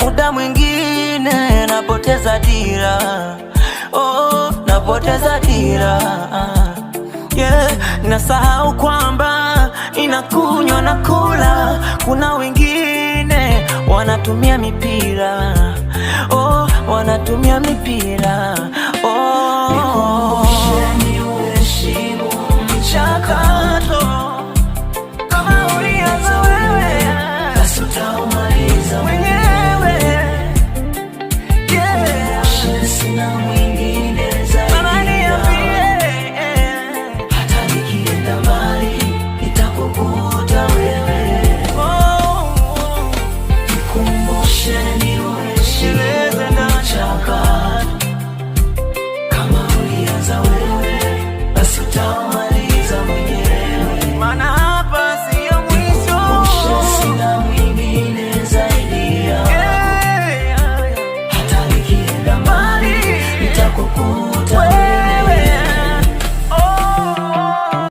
muda mwingine napoteza dira, oh, napoteza dira, yeah. Nasahau kwamba inakunywa na kula, kuna wengine wanatumia mipira, oh, wanatumia mipira,